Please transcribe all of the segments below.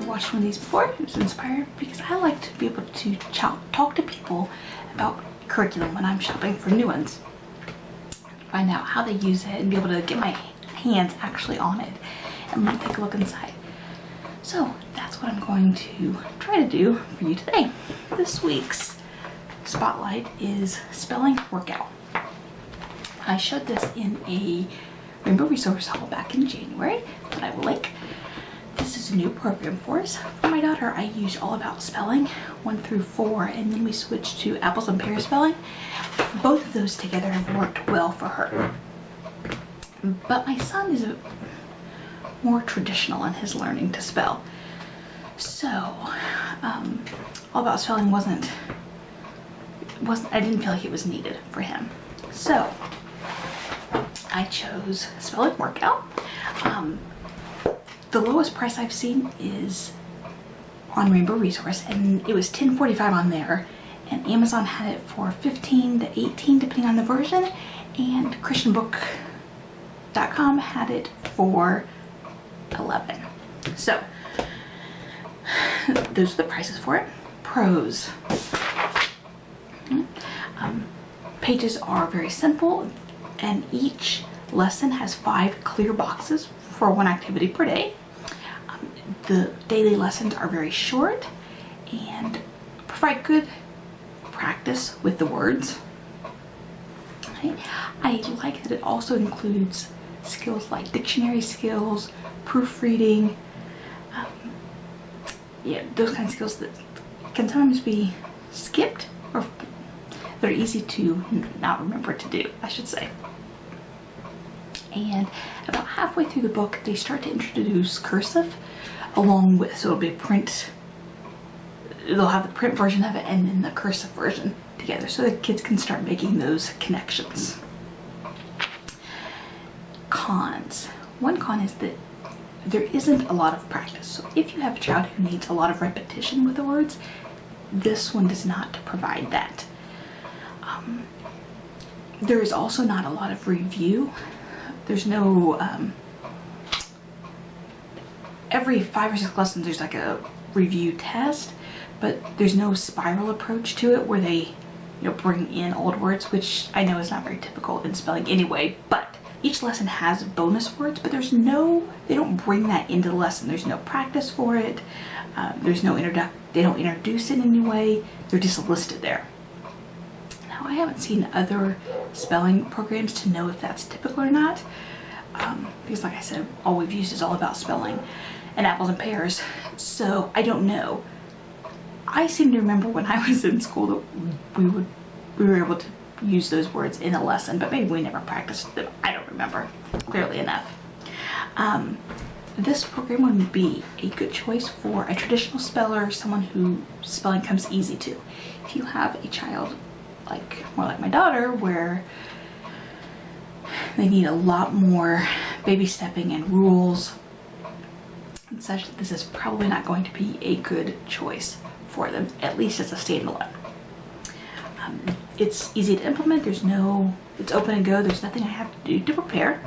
never watched one of these before. It was inspired because I like to be able to talk to people about curriculum when I'm shopping for new ones. Find out how they use it and be able to get my hands actually on it and let me take a look inside. So that's what I'm going to try to do for you today. This week's spotlight is spelling workout. I showed this in a Rainbow Resource Hall back in January that I will link. This is a new program for us. For my daughter, I used All About Spelling 1 through 4, and then we switched to Apples and Pears Spelling. Both of those together have worked well for her. But my son is more traditional in his learning to spell. So, All About Spelling wasn't, I didn't feel like it was needed for him. So, I chose Spelling Workout. The lowest price I've seen is on Rainbow Resource, and it was $10.45 on there, and Amazon had it for $15 to $18 depending on the version, and ChristianBook.com had it for $11. So those are the prices for it. Pros. Pages are very simple, and each lesson has 5 clear boxes for one activity per day. The daily lessons are very short and provide good practice with the words. Okay. I like that it also includes skills like dictionary skills, proofreading, those kind of skills that can sometimes be skipped or they're easy to not remember to do, I should say. And about halfway through the book, they start to introduce cursive along with, so it'll be a print, they'll have the print version of it and then the cursive version together so the kids can start making those connections. Cons. One con is that there isn't a lot of practice. So if you have a child who needs a lot of repetition with the words, this one does not provide that. There is also not a lot of review. There's no, every 5 or 6 lessons there's like a review test, but there's no spiral approach to it where they bring in old words, which I know is not very typical in spelling anyway, but each lesson has bonus words, but there's no, they don't bring that into the lesson. There's no practice for it. There's no they don't introduce it in any way. They're just listed there. Now, I haven't seen other spelling programs to know if that's typical or not, because like I said, all we've used is All About Spelling and Apples and Pears, so I don't know. I seem to remember when I was in school that we were able to use those words in a lesson, but maybe we never practiced them. I don't remember clearly enough. This program would be a good choice for a traditional speller, someone who spelling comes easy to. If you have a child more like my daughter, where they need a lot more baby stepping and rules and such, this is probably not going to be a good choice for them, at least as a standalone. It's easy to implement. It's open and go. There's nothing I have to do to prepare.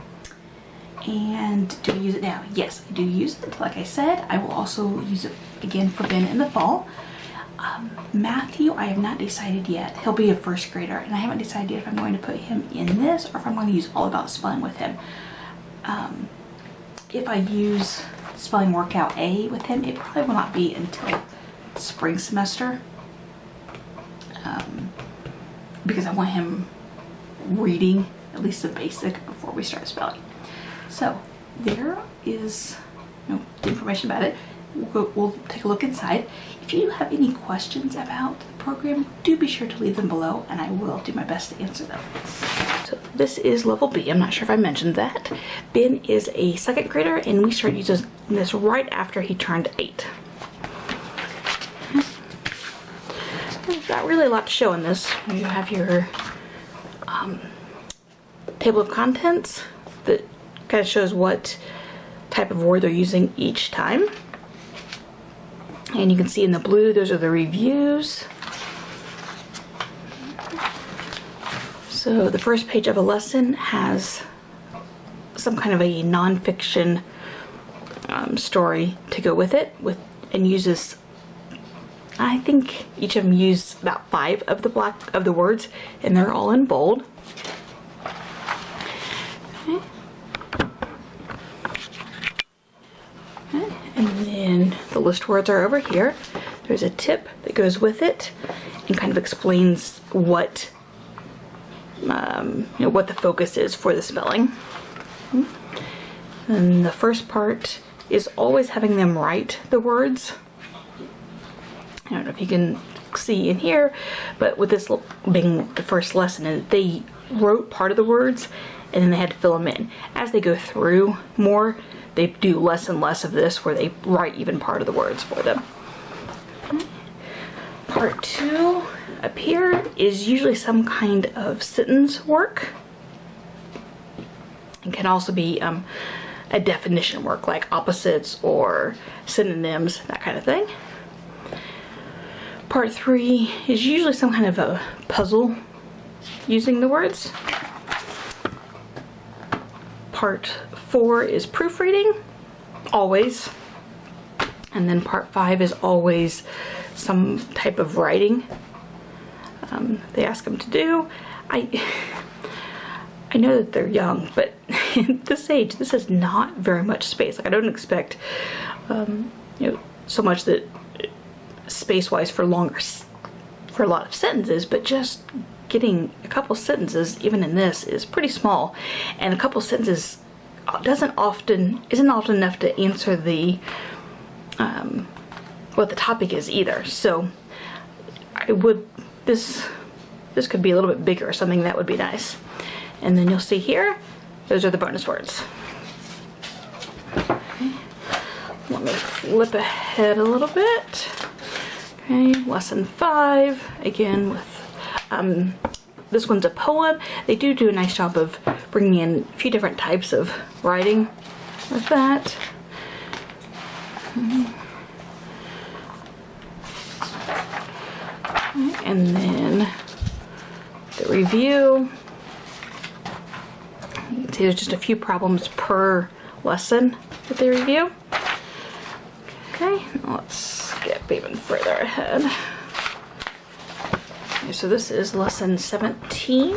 And do I use it now? Yes, I do use it. Like I said, I will also use it again for Ben in the fall. Matthew, I have not decided yet. He'll be a first grader, and I haven't decided yet if I'm going to put him in this or if I'm going to use All About Spelling with him. If I use Spelling Workout A with him, it probably will not be until spring semester, because I want him reading at least the basic before we start spelling. So there is the information about it. We'll take a look inside. If you have any questions about the program, do be sure to leave them below and I will do my best to answer them. So this is level B. I'm not sure if I mentioned that. Ben is a 2nd grader and we started using this right after he turned 8. There's not really a lot to show in this. You have your table of contents that kind of shows what type of word they're using each time. And you can see in the blue, those are the reviews. So the first page of a lesson has some kind of a nonfiction story to go with it, with and uses, I think each of them use about 5 of the words, and they're all in bold. And then the list words are over here. There's a tip that goes with it and kind of explains what what the focus is for the spelling. And the first part is always having them write the words. I don't know if you can see in here, but with this being the first lesson, they wrote part of the words and then they had to fill them in. As they go through more, they do less and less of this where they write even part of the words for them. Part 2 up here is usually some kind of sentence work. It can also be a definition work like opposites or synonyms, that kind of thing. Part 3 is usually some kind of a puzzle using the words. Part 4 is proofreading, always. And then part 5 is always some type of writing they ask them to do. I know that they're young, but at this age, this is not very much space. Like, I don't expect so much that space-wise for a lot of sentences, but just getting a couple sentences, even in this, is pretty small, and a couple sentences isn't often enough to answer the what the topic is either. So this could be a little bit bigger, something that would be nice. And then you'll see here, those are the bonus words. Okay. Let me flip ahead a little bit. Okay, lesson 5, again with this one's a poem. They do a nice job of bringing in a few different types of writing with that. And then the review. You can see there's just a few problems per lesson that they review. Okay, let's get even further ahead. Okay, so this is lesson 17.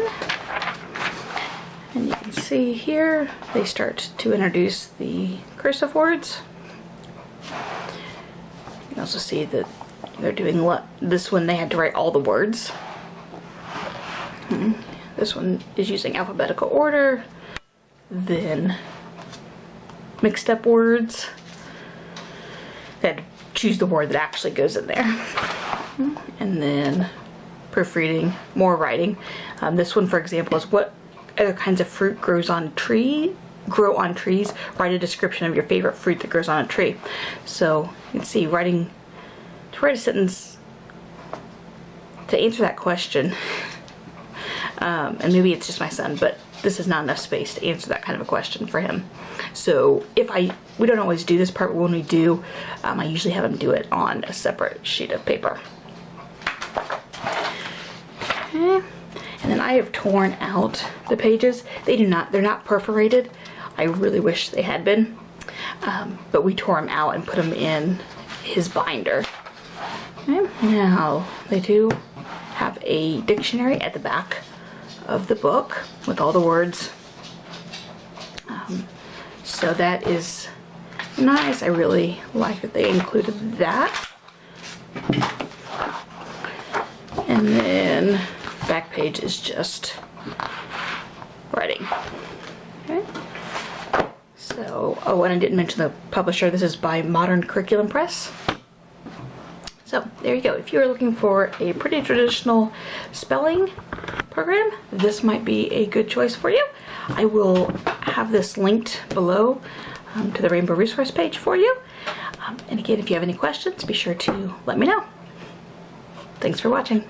And you can see here they start to introduce the cursive words. You can also see that they're doing this one, they had to write all the words. This one is using alphabetical order, then mixed up words. They had to choose the word that actually goes in there. And then proofreading, more writing. This one, for example, is what other kinds of fruit grow on trees. Write a description of your favorite fruit that grows on a tree. So you can see to write a sentence to answer that question, and maybe it's just my son, but this is not enough space to answer that kind of a question for him. So we don't always do this part, but when we do, I usually have him do it on a separate sheet of paper. Okay. And then I have torn out the pages. They're not perforated. I really wish they had been, but we tore them out and put them in his binder. Okay. Now, they do have a dictionary at the back of the book with all the words. So that is nice. I really like that they included that. And then back page is just writing. Okay. So, oh, and I didn't mention the publisher. This is by Modern Curriculum Press. So there you go. If you're looking for a pretty traditional spelling program, this might be a good choice for you. I will have this linked below to the Rainbow resource page for you. And again, if you have any questions, be sure to let me know. Thanks for watching.